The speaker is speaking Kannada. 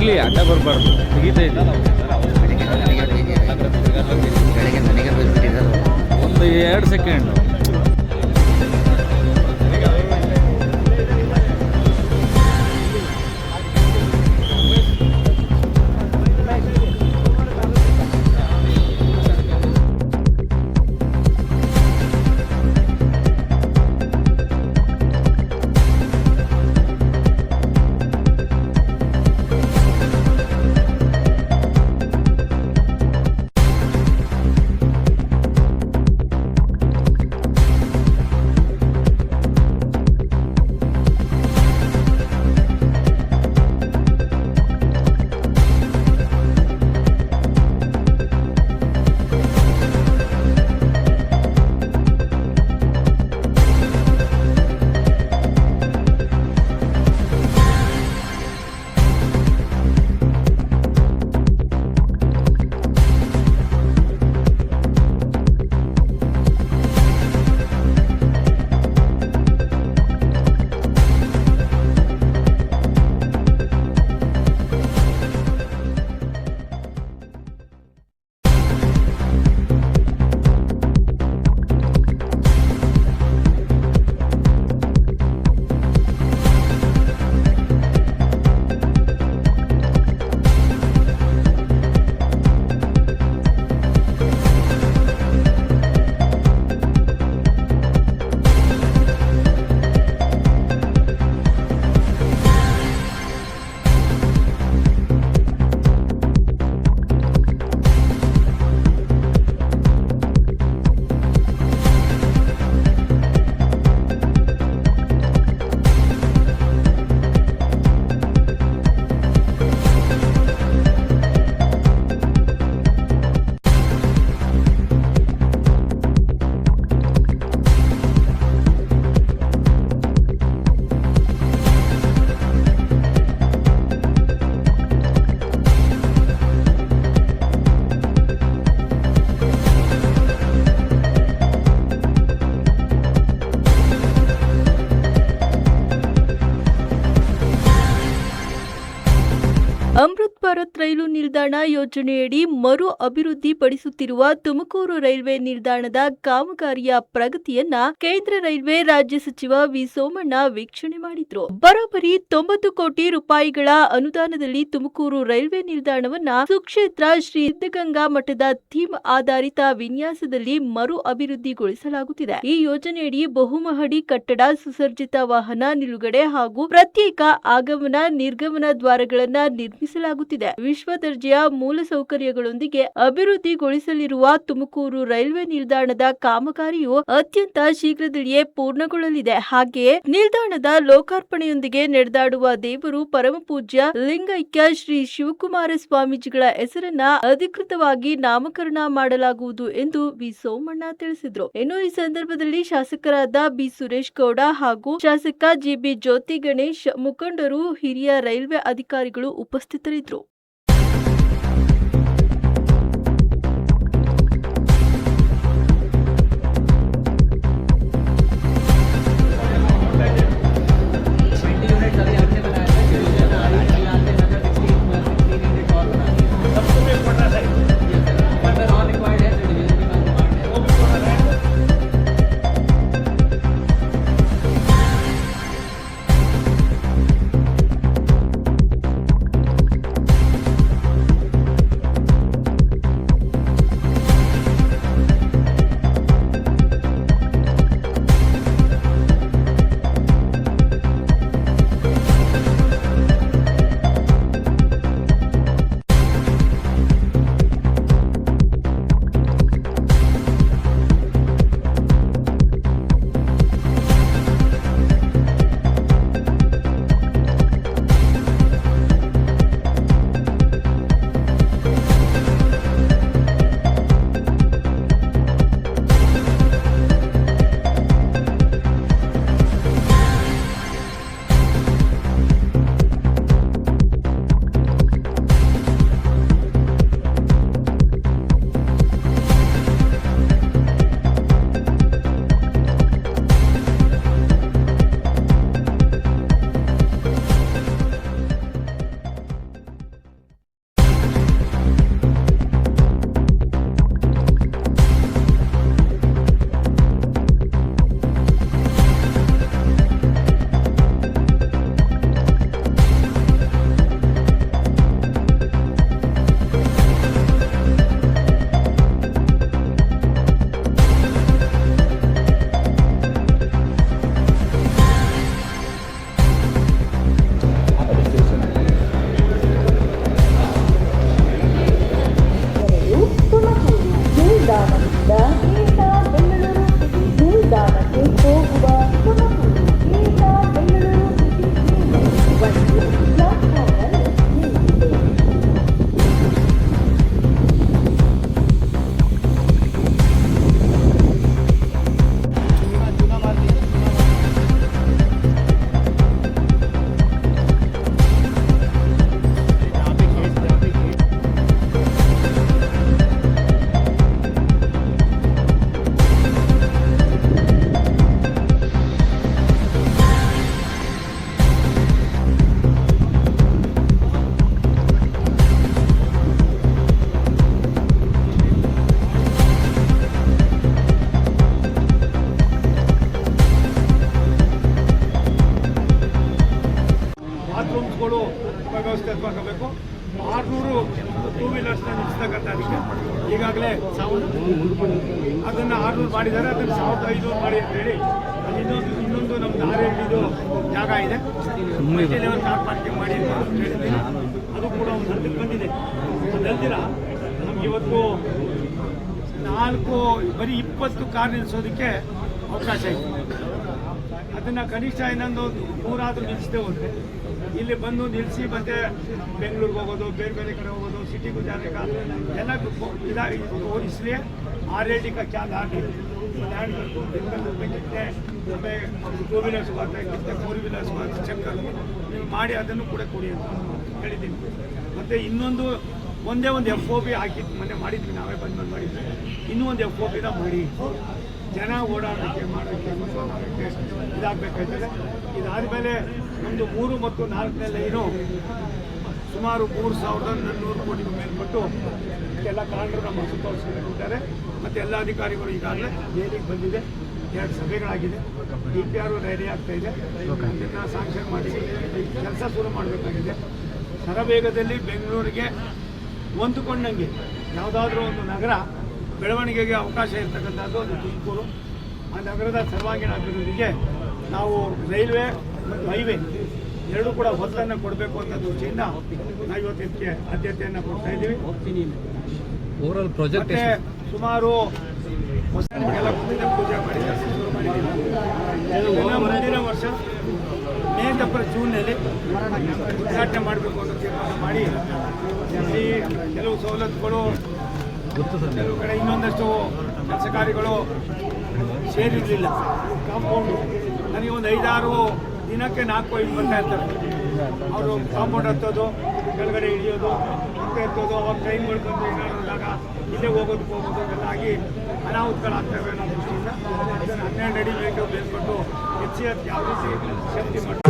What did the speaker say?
ಇರಲಿ, ಅಡ್ಡ ಬರಬಾರ್ದು. ತೆಗಿತಾ ಇದ್ದೀನಿ. ಒಂದು 2 ಸೆಕೆಂಡ್. ಅಮೃತ್ ಭಾರತ್ ರೈಲು ನಿಲ್ದಾಣ ಯೋಜನೆಯಡಿ ಮರು ಅಭಿವೃದ್ಧಿಪಡಿಸುತ್ತಿರುವ ತುಮಕೂರು ರೈಲ್ವೆ ನಿಲ್ದಾಣದ ಕಾಮಗಾರಿಯ ಪ್ರಗತಿಯನ್ನ ಕೇಂದ್ರ ರೈಲ್ವೆ ರಾಜ್ಯ ಸಚಿವ ವಿ ಸೋಮಣ್ಣ ವೀಕ್ಷಣೆ ಮಾಡಿದ್ರು. ಬರೋಬ್ಬರಿ 90 ಕೋಟಿ ರೂಪಾಯಿಗಳ ಅನುದಾನದಲ್ಲಿ ತುಮಕೂರು ರೈಲ್ವೆ ನಿಲ್ದಾಣವನ್ನ ಸುಕ್ಷೇತ್ರ ಶ್ರೀ ಸಿದ್ಧಗಂಗಾ ಮಠದ ಥೀಮ್ ಆಧಾರಿತ ವಿನ್ಯಾಸದಲ್ಲಿ ಮರು ಅಭಿವೃದ್ಧಿಗೊಳಿಸಲಾಗುತ್ತಿದೆ. ಈ ಯೋಜನೆಯಡಿ ಬಹುಮಹಡಿ ಕಟ್ಟಡ, ಸುಸಜ್ಜಿತ ವಾಹನ ನಿಲುಗಡೆ ಹಾಗೂ ಪ್ರತ್ಯೇಕ ಆಗಮನ ನಿರ್ಗಮನ ದ್ವಾರಗಳನ್ನ ನಿರ್ಮಿಸಲಾಗುತ್ತಿದೆ. ವಿಶ್ವ ದರ್ಜೆಯ ಮೂಲಸೌಕರ್ಯಗಳೊಂದಿಗೆ ಅಭಿವೃದ್ಧಿಗೊಳಿಸಲಿರುವ ತುಮಕೂರು ರೈಲ್ವೆ ನಿಲ್ದಾಣದ ಕಾಮಗಾರಿಯು ಅತ್ಯಂತ ಶೀಘ್ರದಲ್ಲಿಯೇ ಪೂರ್ಣಗೊಳ್ಳಲಿದೆ. ಹಾಗೆಯೇ ನಿಲ್ದಾಣದ ಲೋಕಾರ್ಪಣೆಯೊಂದಿಗೆ ನಡೆದಾಡುವ ದೇವರು ಪರಮಪೂಜ್ಯ ಲಿಂಗೈಕ್ಯ ಶ್ರೀ ಶಿವಕುಮಾರ ಸ್ವಾಮೀಜಿಗಳ ಹೆಸರನ್ನ ಅಧಿಕೃತವಾಗಿ ನಾಮಕರಣ ಮಾಡಲಾಗುವುದು ಎಂದು ವಿ ಸೋಮಣ್ಣ ತಿಳಿಸಿದರು. ಇನ್ನು ಈ ಸಂದರ್ಭದಲ್ಲಿ ಶಾಸಕರಾದ ಬಿ ಸುರೇಶ್ ಗೌಡ ಹಾಗೂ ಶಾಸಕ ಜಿಬಿ ಜ್ಯೋತಿ ಗಣೇಶ್, ಮುಖಂಡರು, ಹಿರಿಯ ರೈಲ್ವೆ ಅಧಿಕಾರಿಗಳು ಉಪಸ್ಥಿತರಿದ್ದರು. ಮಾಡಿದ್ರು. ಈಗಾಗಲೇ ಅದನ್ನು 600 ಮಾಡಿದ್ದಾರೆ, ಅದನ್ನು 1500 ಮಾಡಿ ಅಂತ ಹೇಳಿ ಅಲ್ಲಿ ಇನ್ನೊಂದು ನಮ್ದು RLDದು ಜಾಗ ಇದೆ, ಲೆವೆಲ್ ಕಾರ್ ಪಾರ್ಕಿಂಗ್ ಮಾಡಿ ಅಂತ ಹೇಳಿದ್ದೀನಿ. ಅದು ಕೂಡ ಒಂದು ಹಂತಕ್ಕೆ ಬಂದಿದೆ. ಅದಲ್ದಿರ ನಮ್ಗೆ ಇವತ್ತು ಬರೀ 20 ಕಾರ್ ನಿಲ್ಲಿಸೋದಕ್ಕೆ ಅವಕಾಶ ಇದೆ. ಅದನ್ನು ಕನಿಷ್ಠ ಇನ್ನೊಂದು 3 ಆದರೂ ನಿಲ್ಲಿಸದೆ ಹೋದರೆ ಇಲ್ಲಿ ಬಂದು ನಿಲ್ಲಿಸಿ ಮತ್ತೆ ಬೆಂಗಳೂರಿಗೆ ಹೋಗೋದು, ಬೇರೆ ಬೇರೆ ಕಡೆ ಹೋಗೋದು, सिटी जाने का ಎಲ್ಲ इसलिए RLD का क्या लाभ है, लैंड करके कितने हमें 2 व्हीलर्स हुआ था, कितने 4 व्हीलर्स हुआ था ಚೆಕ್ ನೀವು ಮಾಡಿ ಅದನ್ನು ಕೂಡ ಕೊಡಿ ಅಂತ ಹೇಳಿದ್ದೀನಿ. ಮತ್ತು ಇನ್ನೊಂದು ಒಂದೇ ಒಂದು FOB ಹಾಕಿದ್ದು ಮೊನ್ನೆ ಮಾಡಿದ್ವಿ, ನಾವೇ ಬಂದು ಮಾಡಿದ್ವಿ. ಇನ್ನೂ ಒಂದು FOBನ ಮಾಡಿ ಜನ ಓಡಾಡೋಕ್ಕೆ ಮಾಡೋಕ್ಕೆ ಮಾಡೋಕ್ಕೆ ಇದಾಗಬೇಕಾಯ್ತದೆ. ಇದಾದಮೇಲೆ ನಮ್ಮದು 3 ಮತ್ತು 4ನೇ ಲೈನು ಸುಮಾರು 3400 ಕೋಟಿ ಮೇಲ್ಪಟ್ಟು ಎಲ್ಲ ಕಾರಣರು ನಮ್ಮ ಸುತ್ತೋರಿಸಿದ್ದಾರೆ. ಮತ್ತು ಎಲ್ಲ ಅಧಿಕಾರಿಗಳು ಈಗಾಗಲೇ ದೆಹಲಿಗೆ ಬಂದಿದೆ, 2 ಸಭೆಗಳಾಗಿದೆ, DPR ರೆಡಿ ಆಗ್ತಾ ಇದೆ, ಅದನ್ನು ಸ್ಯಾಂಕ್ಷನ್ ಮಾಡಿ ಕೆಲಸ ಶುರು ಮಾಡಬೇಕಾಗಿದೆ. ಸರವೇಗದಲ್ಲಿ ಬೆಂಗಳೂರಿಗೆ ಹೊಂದಿಕೊಂಡಂಗೆ ಯಾವುದಾದ್ರೂ ಒಂದು ನಗರ ಬೆಳವಣಿಗೆಗೆ ಅವಕಾಶ ಇರ್ತಕ್ಕಂಥದ್ದು ಅದು ತುಮಕೂರು. ಆ ನಗರದ ಸರ್ವಾಂಗೀಣ ಅಭಿವೃದ್ಧಿಗೆ ನಾವು ರೈಲ್ವೆ ಮತ್ತು ಹೈವೇ ಎರಡೂ ಕೂಡ ಒತ್ತನ್ನು ಕೊಡಬೇಕು ಅಂತ ದೃಷ್ಟಿಯಿಂದ ನಾವು ಇವತ್ತು ಇದಕ್ಕೆ ಆದ್ಯತೆಯನ್ನು ಕೊಡ್ತಾ ಇದ್ದೀವಿ. ಓವರಾಲ್ ಪ್ರಾಜೆಕ್ಟ್ ಮತ್ತೆ ಸುಮಾರು ಹೊಸಗೆಲ್ಲ ಪೂಜೆ ಮಾಡಿ ಶುರು ಮಾಡಿದ್ದೀವಿ. ಮುಂದಿನ ವರ್ಷ ಮೇ ಅಥವಾ ಜೂನ್ನಲ್ಲಿ ಉದ್ಘಾಟನೆ ಮಾಡಬೇಕು ಅಂತ ತೀರ್ಮಾನ ಮಾಡಿ ಇಲ್ಲಿ ಕೆಲವು ಸವಲತ್ತುಗಳು, ಕೆಲವು ಕಡೆ ಇನ್ನೊಂದಷ್ಟು ಕೆಲಸ ಕಾರ್ಯಗಳು ಸೇರಿರಲಿಲ್ಲ. ಕಾಂಪೌಂಡು ನನಗೆ ಒಂದು 5-6 ದಿನಕ್ಕೆ 4-5 ಬರ್ತಾ ಇರ್ತಾರೆ. ಅವರು ಕಾಂಪೌಂಡ್ ಹತ್ತೋದು, ಕೆಳಗಡೆ ಇಳಿಯೋದು, ಮತ್ತೆ ಎತ್ತೋದು, ಅವಾಗ ಟ್ರೈನ್ಗಳು ಬಂದು ಏನಾದಾಗ ಇಲ್ಲೇ ಹೋಗೋದು ಎಲ್ಲ ಆಗಿ ಅನಾಹುತಗಳಾಗ್ತವೆ ಅನ್ನೋ ದೃಷ್ಟಿಯಿಂದ ಇದನ್ನು 12 ಅಡಿ ಬೇಕಂತೂ ಬೇರ್ಪಟ್ಟು ಹೆಚ್ಚು ಯಾವ ರೀತಿ ಸೇಫ್ಟಿ ಮಾಡಿ